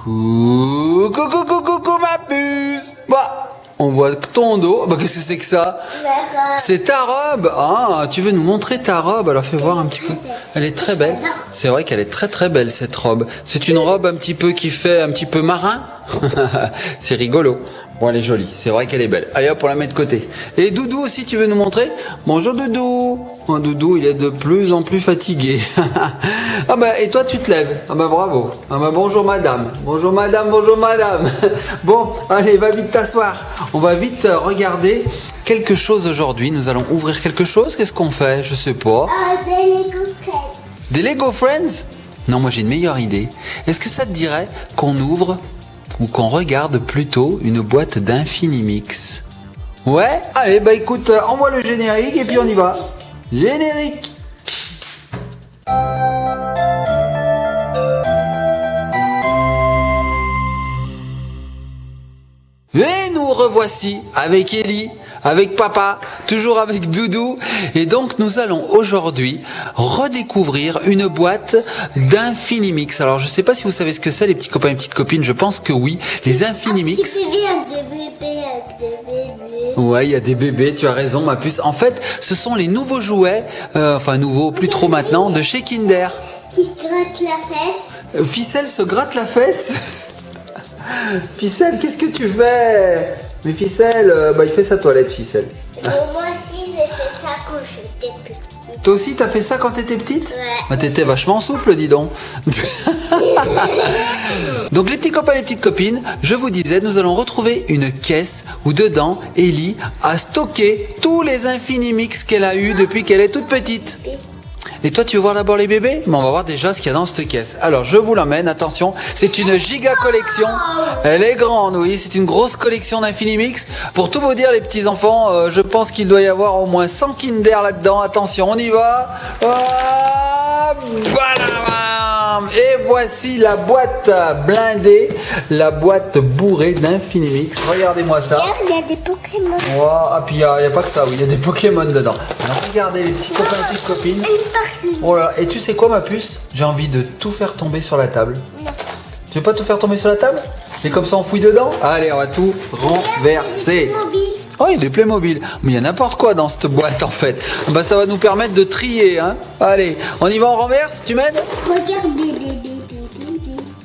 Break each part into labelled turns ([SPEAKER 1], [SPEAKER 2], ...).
[SPEAKER 1] Coucou ma puce. Bah, on voit ton dos. Bah, qu'est-ce que c'est que ça? C'est ta robe. Ah, tu veux nous montrer ta robe? Alors fais voir un petit peu. Elle est très belle. C'est vrai qu'elle est très très belle cette robe. C'est une robe un petit peu qui fait un petit peu marin. C'est rigolo. Bon, elle est jolie. C'est vrai qu'elle est belle. Allez hop, on la met de côté. Et Doudou aussi, tu veux nous montrer? Bonjour Doudou. Oh, Doudou, il est de plus en plus fatigué. Ah bah, et toi tu te lèves. Ah bah bravo. Ah bah bonjour madame. Bonjour madame, bonjour madame. Bon, allez, va vite t'asseoir. On va vite regarder quelque chose aujourd'hui. Nous allons ouvrir quelque chose. Qu'est-ce qu'on fait? Je sais pas.
[SPEAKER 2] Des Lego Friends.
[SPEAKER 1] Des Lego Friends? Non, moi j'ai une meilleure idée. Est-ce que ça te dirait qu'on ouvre ou qu'on regarde plutôt une boîte d'Infinimix? Ouais? Allez, bah écoute, envoie le générique et puis on y va. Générique! Et nous revoici avec Ellie, avec papa, toujours avec Doudou. Et donc nous allons aujourd'hui redécouvrir une boîte d'Infinimix. Alors je ne sais pas si vous savez ce que c'est les petits copains et petites copines, je pense que oui. Les Infinimix.
[SPEAKER 2] Avec des bébés, avec des bébés.
[SPEAKER 1] Ouais, il y a des bébés, tu as raison ma puce. En fait, ce sont les nouveaux jouets, enfin nouveaux, plus trop maintenant, de chez Kinder.
[SPEAKER 2] Qui se grattent la fesse.
[SPEAKER 1] Ficelle se gratte la fesse. Ficelle, qu'est-ce que tu fais? Mais Ficelle, bah il fait sa toilette, Ficelle.
[SPEAKER 2] Moi aussi, j'ai fait ça quand j'étais petite.
[SPEAKER 1] Toi aussi, t'as fait ça quand t'étais petite?
[SPEAKER 2] Ouais.
[SPEAKER 1] Bah, t'étais vachement souple, dis donc. Donc les petits copains et les petites copines, je vous disais, nous allons retrouver une caisse où dedans, Ellie a stocké tous les Infinimix qu'elle a eu depuis qu'elle est toute petite. Et toi, tu veux voir d'abord les bébés? Mais on va voir déjà ce qu'il y a dans cette caisse. Alors, je vous l'emmène, attention, c'est une giga collection. Elle est grande, oui, c'est une grosse collection d'Infinimix. Pour tout vous dire, les petits enfants, je pense qu'il doit y avoir au moins 100 Kinder là-dedans. Attention, on y va. Voilà. Et voici la boîte blindée, la boîte bourrée d'Infinimix. Regardez-moi ça.
[SPEAKER 2] Regarde, il y a des Pokémon.
[SPEAKER 1] Wow. Ah, puis il n'y a pas que ça, oui, il y a des Pokémon dedans. Alors, regardez les petits copains et petites copines. Oh là, et tu sais quoi ma puce? J'ai envie de tout faire tomber sur la table.
[SPEAKER 2] Non.
[SPEAKER 1] Tu veux pas tout faire tomber sur la table? C'est comme ça on fouille dedans? Allez, on va tout renverser. Oh, il y a des Playmobil. Mais il y a n'importe quoi dans cette boîte en fait. Bah ça va nous permettre de trier, hein. Allez, on y va, on renverse? Tu m'aides?
[SPEAKER 2] Regarde, bébé.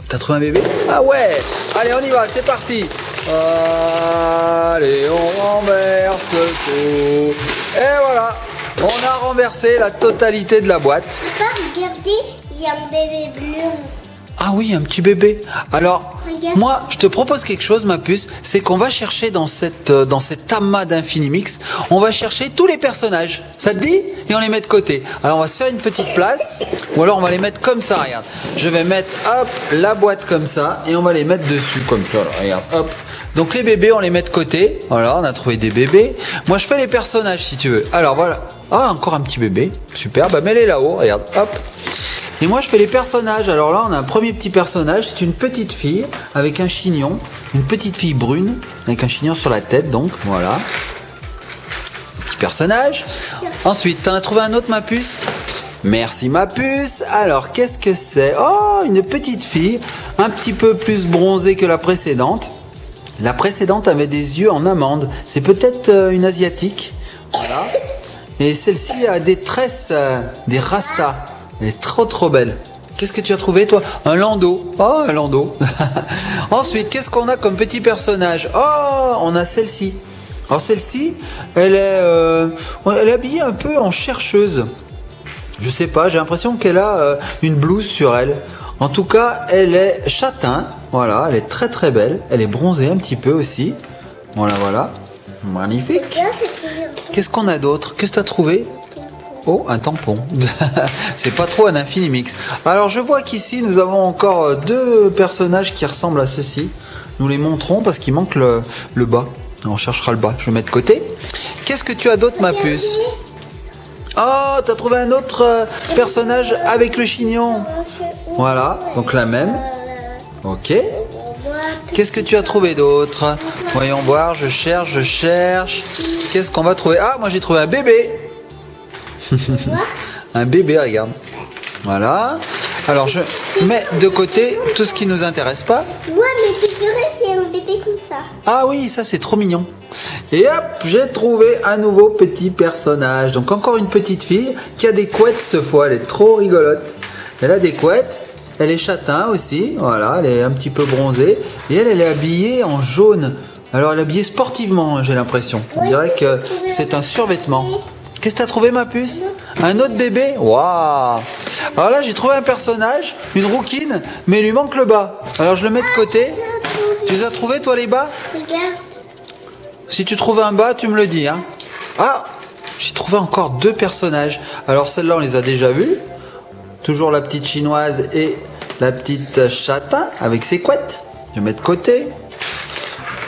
[SPEAKER 1] T'as trouvé un bébé? Ah ouais! Allez, on y va, c'est parti! Allez, on renverse tout. Et voilà! On a renversé la totalité de la boîte.
[SPEAKER 2] Papa, regardez, il y a un bébé bleu.
[SPEAKER 1] Ah oui, un petit bébé. Alors,
[SPEAKER 2] Regarde.
[SPEAKER 1] moi, je te propose quelque chose, ma puce, c'est qu'on va chercher dans cet amas d'Infinimix, on va chercher tous les personnages. Ça te dit? Et on les met de côté. Alors, on va se faire une petite place, ou alors on va les mettre comme ça, regarde. Je vais mettre, hop, la boîte comme ça, et on va les mettre dessus, comme ça, là, regarde, hop. Donc, les bébés, on les met de côté. Voilà, on a trouvé des bébés. Moi, je fais les personnages, si tu veux. Alors, voilà. Ah, encore un petit bébé. Super, bah mets-les là-haut, regarde, hop. Et moi je fais les personnages. Alors là on a un premier petit personnage, c'est une petite fille avec un chignon, une petite fille brune avec un chignon sur la tête, donc voilà. Petit personnage. Ensuite, t'en as trouvé un autre ma puce? Merci ma puce. Alors qu'est-ce que c'est? Oh, une petite fille, un petit peu plus bronzée que la précédente. La précédente avait des yeux en amande. C'est peut-être une asiatique. Voilà. Et celle-ci a des tresses, des rastas. Elle est trop belle. Qu'est-ce que tu as trouvé toi? Un landau. Oh, un landau. Ensuite, qu'est-ce qu'on a comme petit personnage? Oh, on a celle-ci. Alors celle-ci, elle est habillée un peu en chercheuse. Je sais pas, j'ai l'impression qu'elle a une blouse sur elle. En tout cas, elle est châtain. Voilà, elle est très belle. Elle est bronzée un petit peu aussi. Voilà. Magnifique. Qu'est-ce qu'on a d'autre? Qu'est-ce que tu as trouvé? Oh, un tampon. C'est pas trop un Infinimix. Alors, je vois qu'ici, nous avons encore deux personnages qui ressemblent à ceux-ci. Nous les montrons parce qu'il manque le bas. On cherchera le bas. Je vais mettre de côté. Qu'est-ce que tu as d'autre, ma puce? Oh, t'as trouvé un autre personnage avec le chignon. Voilà, donc la même. Ok. Qu'est-ce que tu as trouvé d'autre? Voyons voir, je cherche. Qu'est-ce qu'on va trouver? Ah, moi j'ai trouvé un bébé. Un bébé, regarde. Voilà. Alors je mets de côté tout ce qui nous intéresse pas.
[SPEAKER 2] Ouais, mais figurez, c'est un bébé comme ça.
[SPEAKER 1] Ah oui, ça c'est trop mignon. Et hop, j'ai trouvé un nouveau petit personnage. Donc encore une petite fille qui a des couettes cette fois. Elle est trop rigolote. Elle a des couettes. Elle est châtain aussi. Voilà, elle est un petit peu bronzée. Et elle est habillée en jaune. Alors elle est habillée sportivement, j'ai l'impression. On dirait que c'est un survêtement. Qu'est-ce que t'as trouvé, ma puce? Un autre bébé? Waouh! Alors là, j'ai trouvé un personnage, une rouquine, mais il lui manque le bas. Alors je le mets de côté. Tu les as trouvés, toi, les bas?
[SPEAKER 2] Regarde.
[SPEAKER 1] Si tu trouves un bas, tu me le dis. Hein. Ah! J'ai trouvé encore deux personnages. Alors celle-là, on les a déjà vus. Toujours la petite chinoise et la petite châtain avec ses couettes. Je mets de côté.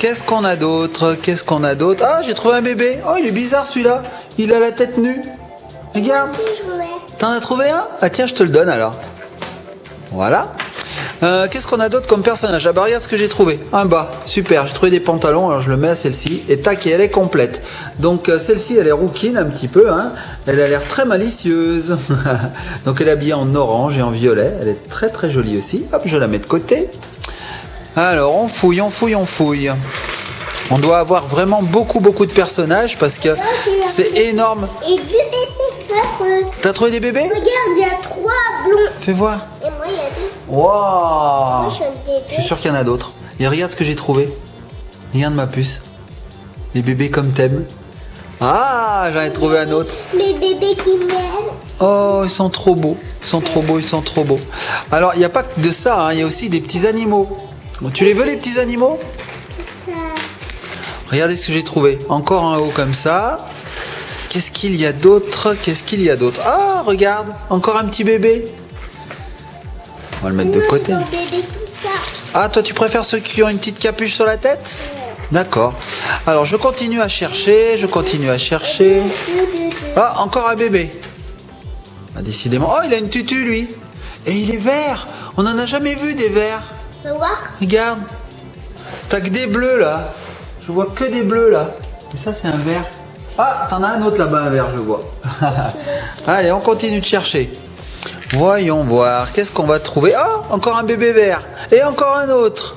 [SPEAKER 1] Qu'est-ce qu'on a d'autre? Qu'est-ce qu'on a d'autre? Ah, j'ai trouvé un bébé. Oh, il est bizarre celui-là. Il a la tête nue. Regarde. T'en as trouvé un? Ah tiens, je te le donne alors. Voilà. Qu'est-ce qu'on a d'autre comme personnage? Ah bah regarde ce que j'ai trouvé. Un bas. Super, j'ai trouvé des pantalons. Alors je le mets à celle-ci. Et tac, et elle est complète. Donc celle-ci, elle est rouquine un petit peu. Hein. Elle a l'air très malicieuse. Donc elle est habillée en orange et en violet. Elle est très très jolie aussi. Hop, je la mets de côté. Alors on fouille, on fouille, on fouille. On doit avoir vraiment beaucoup de personnages parce que c'est énorme.
[SPEAKER 2] Et deux bébés.
[SPEAKER 1] T'as trouvé des bébés?
[SPEAKER 2] Regarde, il y a 3 blonds.
[SPEAKER 1] Fais voir.
[SPEAKER 2] Et moi, il y a 2.
[SPEAKER 1] Waouh!
[SPEAKER 2] Moi,
[SPEAKER 1] Je suis sûr qu'il y en a d'autres. Et regarde ce que j'ai trouvé. Regarde ma puce. Les bébés comme t'aimes. Ah, j'en ai trouvé un autre.
[SPEAKER 2] Les bébés qui m'aiment.
[SPEAKER 1] Oh, ils sont trop beaux. Ils sont trop beaux, ils sont trop beaux. Alors, il n'y a pas que de ça, hein. Il y a aussi des petits animaux. Bon, tu les veux, les petits animaux?
[SPEAKER 2] Ça.
[SPEAKER 1] Regardez ce que j'ai trouvé. Encore un haut comme ça. Qu'est-ce qu'il y a d'autre? Qu'est-ce qu'il y a d'autre? Ah, regarde. Encore un petit bébé. On va le mettre de côté.
[SPEAKER 2] Un bébé comme ça.
[SPEAKER 1] Ah, toi, tu préfères ceux qui ont une petite capuche sur la tête? D'accord. Alors, je continue à chercher. Je continue à chercher. Ah, encore un bébé. Ah, décidément. Oh, il a une tutu, lui. Et il est vert. On n'en a jamais vu des verts.
[SPEAKER 2] Tu veux voir?
[SPEAKER 1] Regarde. T'as que des bleus, là. Je vois que des bleus, là. Et ça, c'est un vert. Ah, t'en as un autre là-bas, un vert, je vois. Allez, on continue de chercher. Voyons voir. Qu'est-ce qu'on va trouver? Oh, encore un bébé vert. Et encore un autre.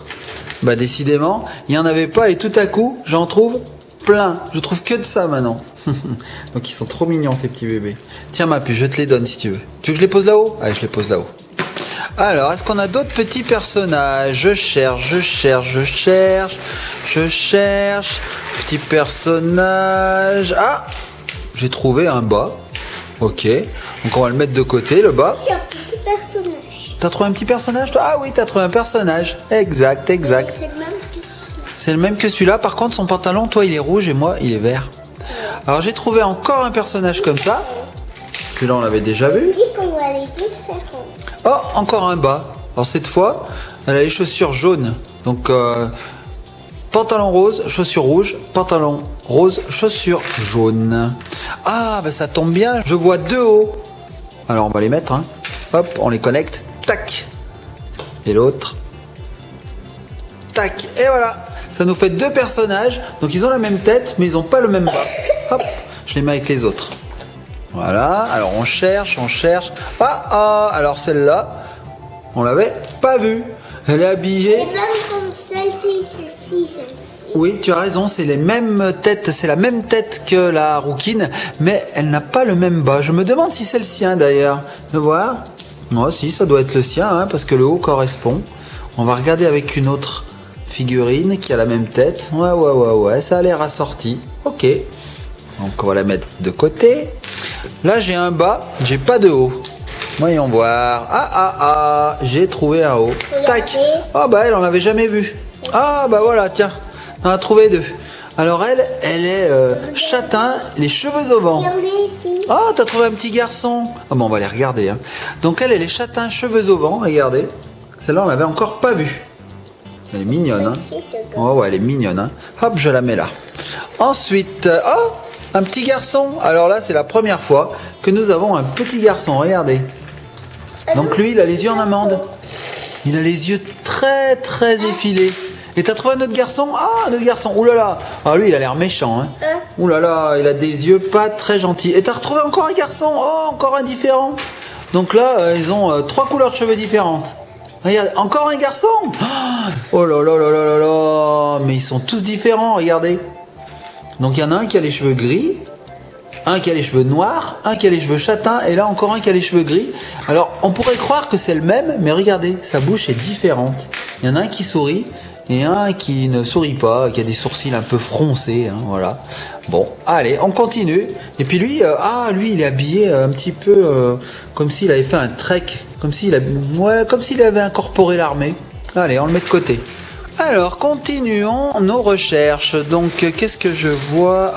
[SPEAKER 1] Bah, décidément, il n'y en avait pas et tout à coup, j'en trouve plein. Je trouve que de ça maintenant. Donc, ils sont trop mignons, ces petits bébés. Tiens, ma puce, je te les donne si tu veux. Tu veux que je les pose là-haut? Allez, je les pose là-haut. Alors, est-ce qu'on a d'autres petits personnages? Je cherche, je cherche, je cherche, je cherche. Petit personnage. Ah, j'ai trouvé un bas. Ok. Donc on va le mettre de côté, le bas.
[SPEAKER 2] C'est un petit personnage.
[SPEAKER 1] T'as trouvé un petit personnage, toi? Ah oui, t'as trouvé un personnage. Exact, exact.
[SPEAKER 2] C'est le même que
[SPEAKER 1] C'est le même que celui-là. Par contre, son pantalon, toi, il est rouge et moi, il est vert. Alors, j'ai trouvé encore un personnage comme ça. Celui-là, on l'avait déjà vu.
[SPEAKER 2] on dit qu'on va les différents.
[SPEAKER 1] Oh, encore un bas. Alors, cette fois, elle a les chaussures jaunes. Donc, pantalon rose, chaussures rouges, pantalon rose, chaussures jaunes. Ah, bah ça tombe bien, je vois deux hauts. Alors on va les mettre, hein. Hop, on les connecte, tac. Et l'autre, tac. Et voilà, ça nous fait deux personnages. Donc ils ont la même tête, mais ils n'ont pas le même bas. Hop, je les mets avec les autres. Voilà, alors on cherche, on cherche. Ah, alors celle-là, on l'avait pas vue. Elle est habillée.
[SPEAKER 2] Et même comme celle-ci, celle-ci, celle-ci.
[SPEAKER 1] Oui, tu as raison, c'est les mêmes têtes, c'est la même tête que la rouquine, mais elle n'a pas le même bas. Je me demande si c'est le sien d'ailleurs. Tu veux voir? Moi, si, ça doit être le sien, hein, parce que le haut correspond. On va regarder avec une autre figurine qui a la même tête. Ouais, ça a l'air assorti. Ok. Donc on va la mettre de côté. Là, j'ai un bas, j'ai pas de haut. Voyons voir. Ah, j'ai trouvé un haut. Tac. Ah bah elle, on l'avait jamais vu. Ah bah voilà, tiens. On en a trouvé deux. Alors elle est châtain, les cheveux au vent.
[SPEAKER 2] Regardez ici.
[SPEAKER 1] Ah, t'as trouvé un petit garçon. Ah bon, on va les regarder. Hein. Donc elle est châtain, cheveux au vent. Regardez. Celle-là, on l'avait encore pas vue. Elle est mignonne. Hein. Oh ouais, elle est mignonne. Hein. Hop, je la mets là. Ensuite, oh, un petit garçon. Alors là, c'est la première fois que nous avons un petit garçon. Regardez. Donc lui, il a les yeux en amande. Il a les yeux très effilés. Et t'as trouvé un autre garçon? Ah, un autre garçon. Ouh là là. Ah, lui, il a l'air méchant. Hein. Ouh là là, il a des yeux pas très gentils. Et t'as retrouvé encore un garçon? Oh, encore un différent. Donc là, ils ont 3 couleurs de cheveux différentes. Regarde, encore un garçon. Oh là là là là là là. Mais ils sont tous différents, regardez. Donc il y en a un qui a les cheveux gris, un qui a les cheveux noirs, un qui a les cheveux châtains, et là encore un qui a les cheveux gris. Alors on pourrait croire que c'est le même, mais regardez, sa bouche est différente. Il y en a un qui sourit, et un qui ne sourit pas, qui a des sourcils un peu froncés, hein, voilà. Bon, allez, on continue. Et puis lui, lui il est habillé un petit peu comme s'il avait fait un trek, comme s'il avait incorporé l'armée. Allez, on le met de côté. Alors, continuons nos recherches. Donc, qu'est-ce que je vois?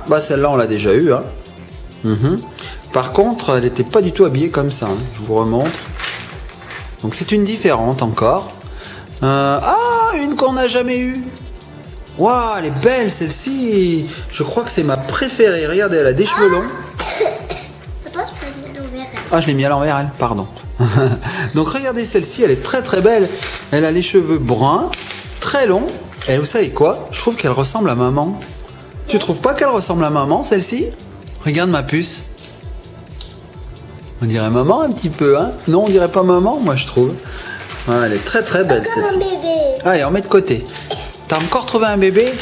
[SPEAKER 1] Bah celle-là, on l'a déjà eue. Hein. Par contre, elle n'était pas du tout habillée comme ça. Hein. Je vous remontre. Donc, c'est une différente encore. Une qu'on n'a jamais eue. Waouh, elle est belle celle-ci. Je crois que c'est ma préférée. Regardez, elle a des cheveux longs.
[SPEAKER 2] Papa, je peux le mettre à l'envers.
[SPEAKER 1] Ah, je l'ai mis à l'envers, elle. Pardon. Donc regardez celle-ci, elle est très très belle. Elle a les cheveux bruns, très longs. Et vous savez quoi? Je trouve qu'elle ressemble à maman. Tu trouves pas qu'elle ressemble à maman, celle-ci? Regarde ma puce. On dirait maman un petit peu, hein? Non, on dirait pas maman, moi je trouve. Ah, elle est très très belle celle-ci. Allez, on met de côté. T'as encore trouvé un bébé?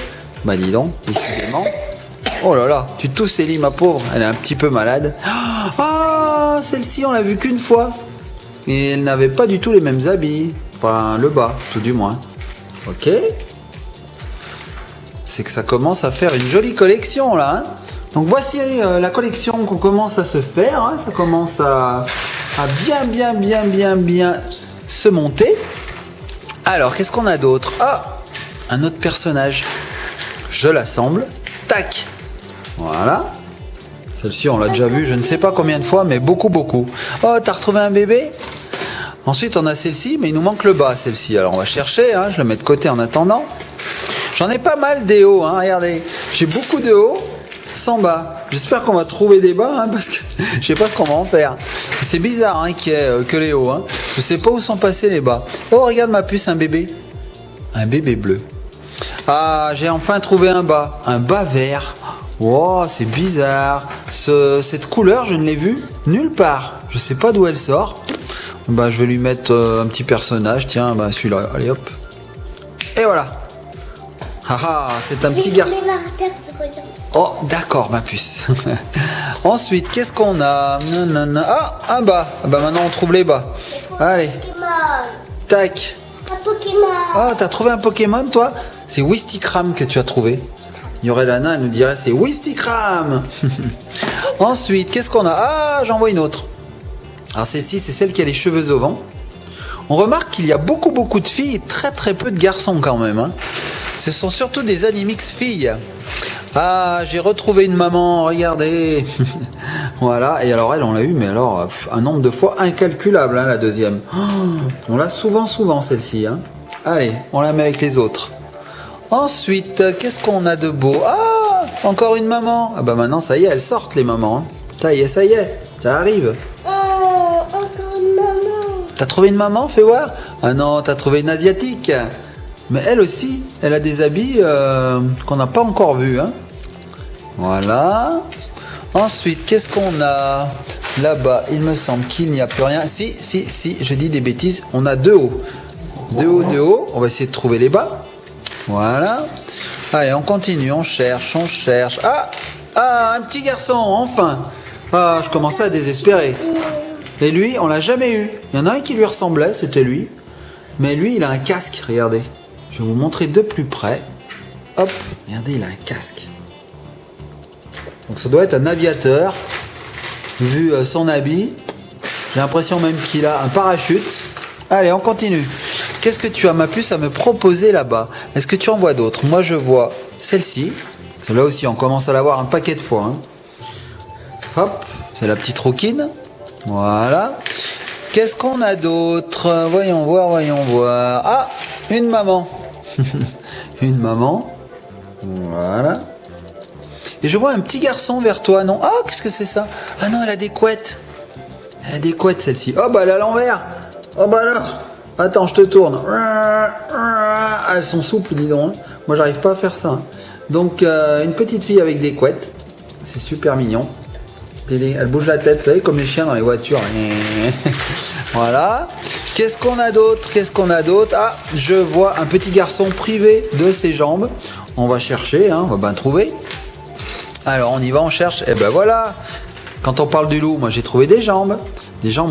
[SPEAKER 1] Bah dis donc, décidément. Oh là là, tu tousses Ellie, ma pauvre. Elle est un petit peu malade. Ah, celle-ci, on l'a vue qu'une fois. Et elle n'avait pas du tout les mêmes habits. Enfin, le bas, tout du moins. Ok. C'est que ça commence à faire une jolie collection, là. Hein. Donc voici la collection qu'on commence à se faire. Hein. Ça commence à bien se monter. Alors, qu'est-ce qu'on a d'autre? Un autre personnage. Je l'assemble. Tac. Voilà. Celle-ci, on l'a déjà vue, je ne sais pas combien de fois, mais beaucoup. Oh, t'as retrouvé un bébé? Ensuite, on a celle-ci, mais il nous manque le bas, celle-ci. Alors, on va chercher, hein, je la mets de côté en attendant. J'en ai pas mal des hauts, hein, regardez. J'ai beaucoup de hauts, sans bas. J'espère qu'on va trouver des bas, hein, parce que je sais pas ce qu'on va en faire. C'est bizarre hein, qu'il y ait que les hauts. Hein. Je sais pas où sont passés les bas. Oh, regarde ma puce, un bébé. Un bébé bleu. Ah, j'ai enfin trouvé un bas vert. Wow, c'est bizarre. Cette couleur, je ne l'ai vue nulle part. Je sais pas d'où elle sort. Bah, je vais lui mettre un petit personnage. Tiens, bah, celui-là. Allez, hop. Et voilà. C'est un petit garçon. Oh, d'accord, ma puce. Ensuite, qu'est-ce qu'on a? Un bas. Bah, maintenant, on trouve les bas. Allez. Tac.
[SPEAKER 2] Un Pokémon.
[SPEAKER 1] Oh, t'as trouvé un Pokémon, toi? C'est Wistikram que tu as trouvé. Yorelana, elle nous dirait c'est Wistikram. Ensuite, qu'est-ce qu'on a? J'en vois une autre. Alors celle-ci, c'est celle qui a les cheveux au vent. On remarque qu'il y a beaucoup de filles et très peu de garçons quand même. Hein. Ce sont surtout des Animix filles. J'ai retrouvé une maman, regardez. Voilà, et alors elle, on l'a eu, mais alors un nombre de fois incalculable, hein, la deuxième. On l'a souvent celle-ci. Hein. Allez, on la met avec les autres. Ensuite, qu'est-ce qu'on a de beau? Encore une maman. Bah maintenant, ça y est, elles sortent les mamans. Hein. Ça y est, ça arrive.
[SPEAKER 2] Encore une maman.
[SPEAKER 1] T'as trouvé une maman? Fais voir. Ah non, t'as trouvé une asiatique. Mais elle aussi, elle a des habits qu'on n'a pas encore vus. Hein. Voilà. Ensuite, qu'est-ce qu'on a là-bas? Il me semble qu'il n'y a plus rien. Si, je dis des bêtises. On a deux hauts. Deux hauts. On va essayer de trouver les bas. Voilà. Allez, on continue, on cherche. Un petit garçon, enfin. Je commençais à désespérer. Et lui, on l'a jamais eu. Il y en a un qui lui ressemblait, c'était lui. Mais lui, il a un casque, regardez. Je vais vous montrer de plus près. Hop, regardez, il a un casque. Donc ça doit être un aviateur. Vu son habit, j'ai l'impression même qu'il a un parachute. Allez, on continue. Qu'est-ce que tu as, ma puce, à me proposer là-bas? Est-ce que tu en vois d'autres? Moi, je vois celle-ci. Celle-là aussi, on commence à la voir un paquet de fois. Hein. Hop, c'est la petite rouquine. Voilà. Qu'est-ce qu'on a d'autre? Voyons voir. Une maman. Une maman. Voilà. Et je vois un petit garçon vers toi, non? Qu'est-ce que c'est ça? Ah non, elle a des couettes. Elle a des couettes, celle-ci. Oh, bah, elle est à l'envers. Oh, bah alors. Attends, je te tourne. Elles sont souples, dis donc. Moi, j'arrive pas à faire ça. Donc, une petite fille avec des couettes. C'est super mignon. Elle bouge la tête, vous savez, comme les chiens dans les voitures. Voilà. Qu'est-ce qu'on a d'autre? Qu'est-ce qu'on a d'autre? Ah, je vois un petit garçon privé de ses jambes. On va chercher, hein, on va bien trouver. Alors, on y va, on cherche. Et ben voilà. Quand on parle du loup, moi j'ai trouvé des jambes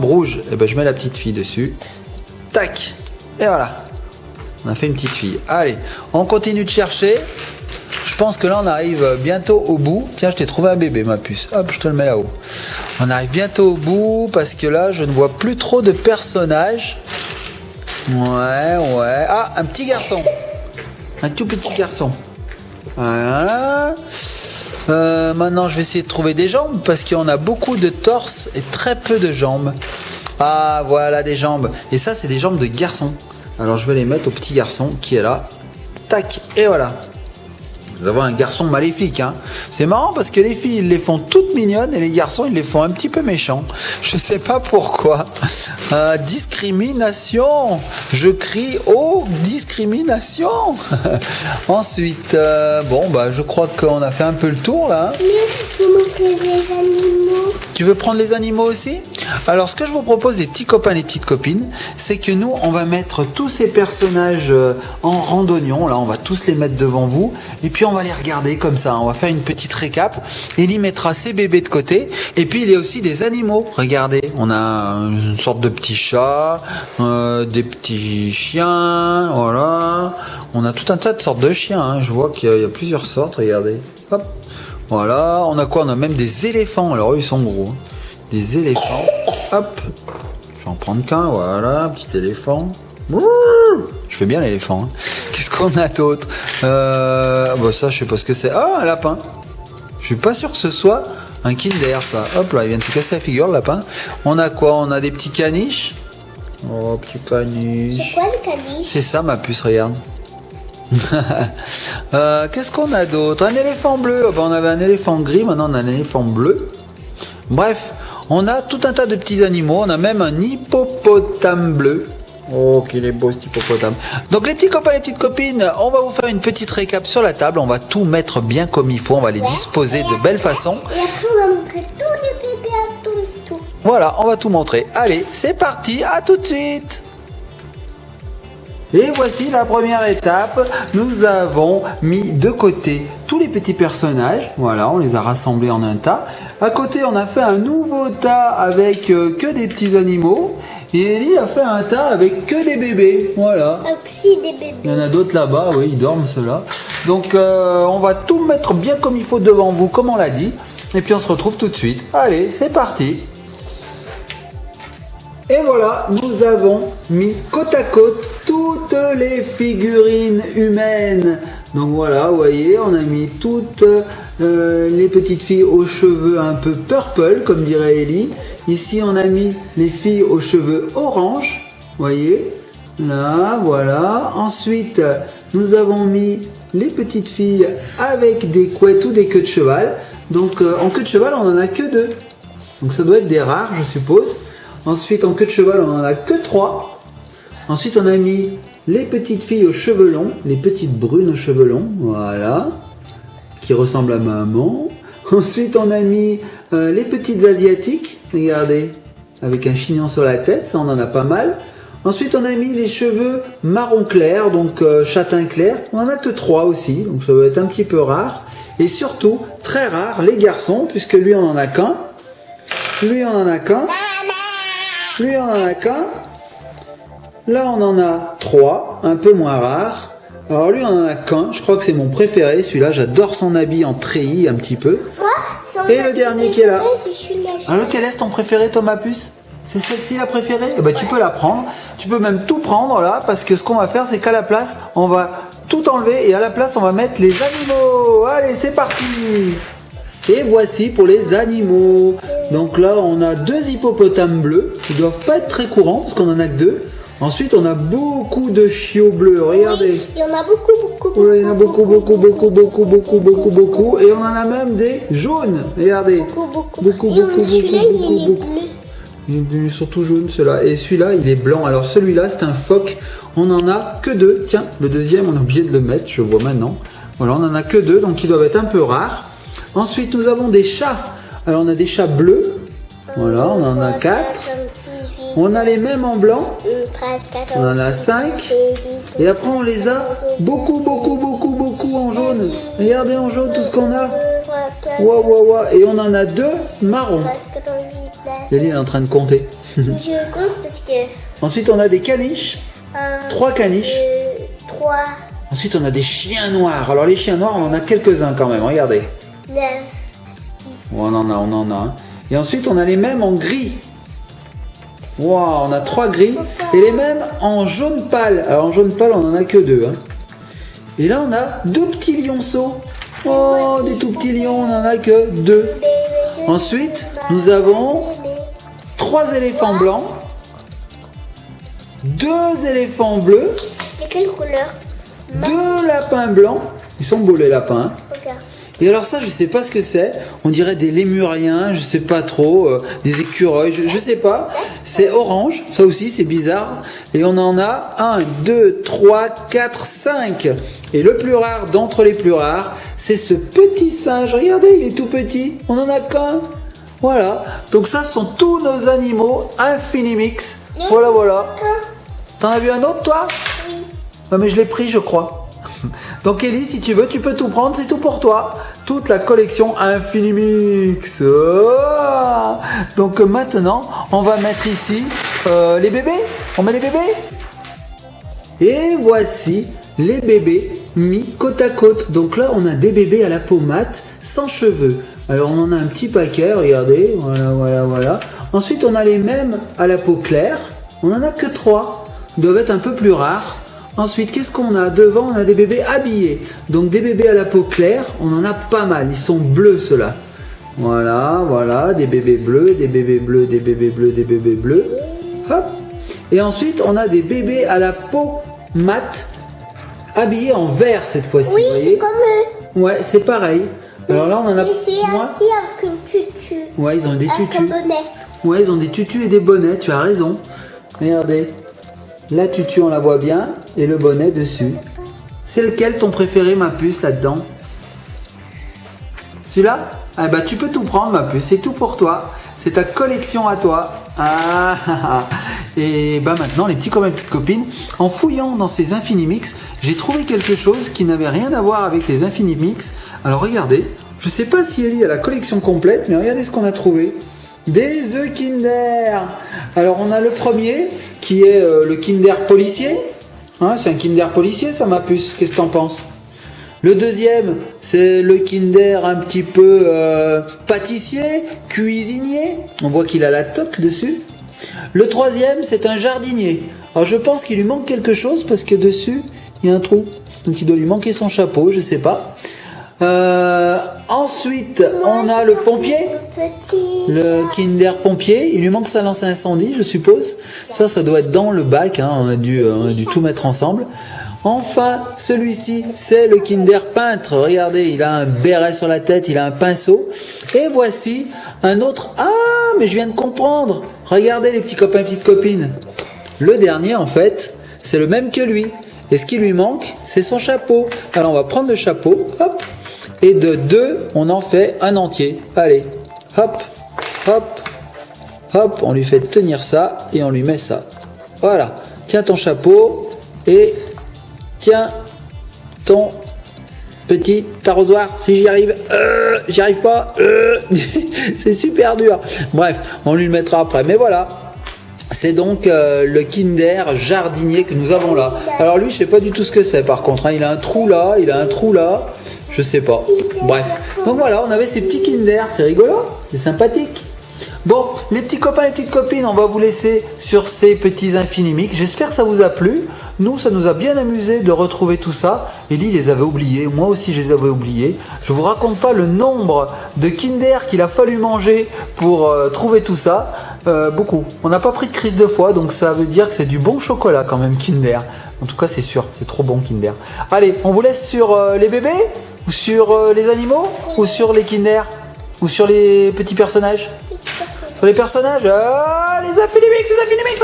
[SPEAKER 1] rouges. Et ben je mets la petite fille dessus. Tac. Et voilà. On a fait une petite fille. Allez, on continue de chercher. Je pense que là on arrive bientôt au bout. Tiens, je t'ai trouvé un bébé, ma puce. Hop, je te le mets là-haut. On arrive bientôt au bout parce que là je ne vois plus trop de personnages. Ouais. Ah, un petit garçon. Un tout petit garçon. Voilà. Maintenant je vais essayer de trouver des jambes parce qu'on a beaucoup de torse et très peu de jambes. Ah, voilà des jambes. Et ça c'est des jambes de garçon. Alors je vais les mettre au petit garçon qui est là. Tac, et voilà. Nous avons un garçon maléfique, hein. C'est marrant parce que les filles ils les font toutes mignonnes et les garçons ils les font un petit peu méchants. Je sais pas pourquoi. Discrimination. Je crie oh discrimination. Ensuite, bon bah je crois qu'on a fait un peu le tour là.
[SPEAKER 2] Mais je vous montrer les animaux.
[SPEAKER 1] Tu veux prendre les animaux aussi? Alors ce que je vous propose les petits copains, les petites copines, c'est que nous on va mettre tous ces personnages en randonnion. Là on va tous les mettre devant vous et puis on va les regarder comme ça. On va faire une petite récap. Ellie mettra ses bébés de côté et puis il y a aussi des animaux. Regardez, on a une sorte de petit chat, des petits chiens, voilà. On a tout un tas de sortes de chiens, hein. Je vois qu'il y a plusieurs sortes, regardez. Hop. Voilà, on a quoi? On a même des éléphants. Alors eux ils sont gros, hein. Des éléphants. Hop. Je vais en prendre qu'un, voilà, un petit éléphant. Je fais bien l'éléphant, hein. Qu'est-ce qu'on a d'autre? Bah ça je sais pas ce que c'est. Ah, un lapin. Je suis pas sûr que ce soit un Kinder ça. Hop là, il vient de se casser la figure le lapin. On a quoi? On a des petits caniches. Oh, petit caniche.
[SPEAKER 2] C'est quoi le caniche?
[SPEAKER 1] C'est ça ma puce, regarde. Qu'est-ce qu'on a d'autre? Un éléphant bleu. Oh, bah, on avait un éléphant gris, maintenant on a un éléphant bleu. Bref, on a tout un tas de petits animaux. On a même un hippopotame bleu. Oh, qu'il est beau cet hippopotame. Donc les petits copains, les petites copines, on va vous faire une petite récap sur la table. On va tout mettre bien comme il faut. On va les disposer de belle façon.
[SPEAKER 2] Et après on va montrer tous les bébés à tout le tour.
[SPEAKER 1] Voilà, on va tout montrer. Allez, c'est parti, à tout de suite. Et voici la première étape. Nous avons mis de côté tous les petits personnages. Voilà, on les a rassemblés en un tas. À côté, on a fait un nouveau tas avec que des petits animaux. Et Ellie a fait un tas avec que des bébés. Voilà.
[SPEAKER 2] Aussi des bébés.
[SPEAKER 1] Il y en a d'autres là-bas, oui, ils dorment ceux-là. Donc, on va tout mettre bien comme il faut devant vous, comme on l'a dit. Et puis, on se retrouve tout de suite. Allez, c'est parti. Et voilà, nous avons mis côte à côte toutes les figurines humaines. Donc voilà, vous voyez, on a mis toutes les petites filles aux cheveux un peu purple, comme dirait Ellie. Ici, on a mis les filles aux cheveux orange, vous voyez. Là, voilà. Ensuite, nous avons mis les petites filles avec des couettes ou des queues de cheval. Donc en queue de cheval, on n'en a que 2. Donc ça doit être des rares, je suppose. Ensuite, en queue de cheval, on en a que 3. Ensuite, on a mis les petites filles aux cheveux longs, les petites brunes aux cheveux longs, voilà, qui ressemblent à maman. Ensuite, on a mis les petites asiatiques, regardez, avec un chignon sur la tête, ça on en a pas mal. Ensuite, on a mis les cheveux marron clair, donc châtain clair. On en a que 3 aussi, donc ça va être un petit peu rare. Et surtout, très rare, les garçons, puisque lui, on en a qu'un. Lui, on en a qu'un. Lui, on en a qu'un. Là, on en a 3, un peu moins rare. Alors lui, on en a qu'un. Je crois que c'est mon préféré, celui-là. J'adore son habit en treillis, un petit peu. Et le dernier qui est là. Alors, quel est ton préféré, Thomas Puce? C'est celle-ci la préférée? Eh ben, tu peux la prendre. Tu peux même tout prendre, là, parce que ce qu'on va faire, c'est qu'à la place, on va tout enlever. Et à la place, on va mettre les animaux. Allez, c'est parti! Et voici pour les animaux. Donc là, on a 2 hippopotames bleus. Ils ne doivent pas être très courants parce qu'on en a que 2. Ensuite, on a beaucoup de chiots bleus. Regardez.
[SPEAKER 2] Oui, il y en a beaucoup.
[SPEAKER 1] Voilà, il y en a beaucoup. Et on en a même des jaunes. Regardez. Beaucoup.
[SPEAKER 2] Celui-là, il est bleu.
[SPEAKER 1] Il est surtout jaune, celui-là. Et celui-là, il est blanc. Alors celui-là, c'est un phoque. On n'en a que 2. Tiens, le deuxième, on a oublié de le mettre. Je vois maintenant. Voilà, on n'en a que 2, donc ils doivent être un peu rares. Ensuite, nous avons des chats. Alors on a des chats bleus. Voilà, on en a 4. On a les mêmes en blanc.
[SPEAKER 2] 13, 14,
[SPEAKER 1] On en a 5. Et après on les a beaucoup en jaune. Regardez en jaune tout ce qu'on a. Waouh, waouh, waouh. Et on en a 2 marrons.
[SPEAKER 2] 13, 14, 8, 9.
[SPEAKER 1] Lily est en train de compter.
[SPEAKER 2] Je compte parce que
[SPEAKER 1] Ensuite on a des caniches. 3 caniches.
[SPEAKER 2] 3,
[SPEAKER 1] Ensuite on a des chiens noirs. Alors les chiens noirs on en a quelques-uns quand même. Regardez.
[SPEAKER 2] 9, 10.
[SPEAKER 1] On en a. Hein. Et ensuite on a les mêmes en gris. Waouh, on a 3 gris. Et les mêmes en jaune pâle. Alors en jaune pâle on en a que 2. Hein. Et là on a 2 petits lionceaux. Oh, des tout petits lions, on en a que 2. Ensuite nous avons 3 éléphants blancs. 2 éléphants bleus.
[SPEAKER 2] De quelle couleur?
[SPEAKER 1] 2 lapins blancs. Ils sont beaux les lapins. Hein.
[SPEAKER 2] Regarde.
[SPEAKER 1] Et alors ça, je sais pas ce que c'est. On dirait des lémuriens, je sais pas trop, des écureuils, je sais pas. C'est orange, ça aussi c'est bizarre. Et on en a 1, 2, 3, 4, 5. Et le plus rare d'entre les plus rares, c'est ce petit singe. Regardez, il est tout petit. On en a qu'un. Voilà. Donc ça, ce sont tous nos animaux Infinimix. Voilà, voilà. T'en as vu un autre, toi?
[SPEAKER 2] Oui.
[SPEAKER 1] Ouais, mais je l'ai pris, je crois. Donc Ellie, si tu veux, tu peux tout prendre, c'est tout pour toi. Toute la collection Infinimix. Oh, donc maintenant, on va mettre ici les bébés. On met les bébés. Et voici les bébés mis côte à côte. Donc là, on a des bébés à la peau mate, sans cheveux. Alors on en a un petit paquet, regardez. Voilà. Ensuite, on a les mêmes à la peau claire. On en a que 3. Ils doivent être un peu plus rares. Ensuite, qu'est-ce qu'on a? Devant, on a des bébés habillés. Donc des bébés à la peau claire, on en a pas mal. Ils sont bleus, ceux-là. Voilà. Des bébés bleus, des bébés bleus, des bébés bleus, des bébés bleus. Hop. Et ensuite, on a des bébés à la peau mate, habillés en vert cette fois-ci.
[SPEAKER 2] Oui,
[SPEAKER 1] vous voyez?
[SPEAKER 2] c'est comme eux.
[SPEAKER 1] Ouais, c'est pareil. Alors là, on en a
[SPEAKER 2] Et c'est
[SPEAKER 1] moins.
[SPEAKER 2] assis avec une tutu.
[SPEAKER 1] Ouais, ils ont des
[SPEAKER 2] Avec un
[SPEAKER 1] tutus.
[SPEAKER 2] bonnet.
[SPEAKER 1] Ouais, ils ont des tutus et des bonnets, tu as raison. Regardez. La tutu, on la voit bien, et le bonnet dessus. C'est lequel ton préféré, ma puce, là-dedans? Celui-là? Ah bah tu peux tout prendre, ma puce, c'est tout pour toi. C'est ta collection à toi. Et bah maintenant, les petits copains et petites copines, en fouillant dans ces Infinimix, j'ai trouvé quelque chose qui n'avait rien à voir avec les Infinimix. Alors regardez, je sais pas si Ellie a la collection complète, mais regardez ce qu'on a trouvé. Des œufs Kinder. Alors on a le premier qui est le Kinder policier. Hein, c'est un Kinder policier, ça, ma puce. Qu'est-ce que t'en penses? Le deuxième, c'est le Kinder un petit peu pâtissier, cuisinier. On voit qu'il a la toque dessus. Le troisième, c'est un jardinier. Alors je pense qu'il lui manque quelque chose parce que dessus, il y a un trou. Donc il doit lui manquer son chapeau, je sais pas. Ensuite, on a le pompier. Le Kinder pompier, il lui manque sa lance à incendie, je suppose. Ça doit être dans le bac, hein. On a dû tout mettre ensemble. Enfin, celui-ci, c'est le Kinder peintre. Regardez, il a un béret sur la tête, il a un pinceau. Et voici un autre. Ah, mais je viens de comprendre. Regardez les petits copains et petites copines. Le dernier, en fait, c'est le même que lui. Et ce qui lui manque, c'est son chapeau. Alors, on va prendre le chapeau, hop. Et de 2, on en fait un entier. Allez, hop, hop, hop. On lui fait tenir ça et on lui met ça. Voilà. Tiens ton chapeau et tiens ton petit arrosoir. Si j'y arrive, j'y arrive pas. C'est super dur. Bref, on lui le mettra après. Mais voilà. C'est donc le Kinder jardinier que nous avons là. Alors lui, je sais pas du tout ce que c'est par contre. Hein. Il a un trou là, il a un trou là. Je sais pas. Bref. Donc voilà, on avait ces petits Kinder. C'est rigolo, c'est sympathique. Bon, les petits copains et les petites copines, on va vous laisser sur ces petits Infinimix. J'espère que ça vous a plu. Nous, ça nous a bien amusé de retrouver tout ça. Ellie les avait oubliés. Moi aussi, je les avais oubliés. Je vous raconte pas le nombre de Kinder qu'il a fallu manger pour trouver tout ça. Beaucoup. On n'a pas pris de crise de foie, donc ça veut dire que c'est du bon chocolat quand même, Kinder. En tout cas, c'est sûr, c'est trop bon, Kinder. Allez, on vous laisse sur les bébés, ou sur les animaux, ou sur les Kinder, ou sur les petits personnages. Sur les personnages, les Infinimix, les Infinimix.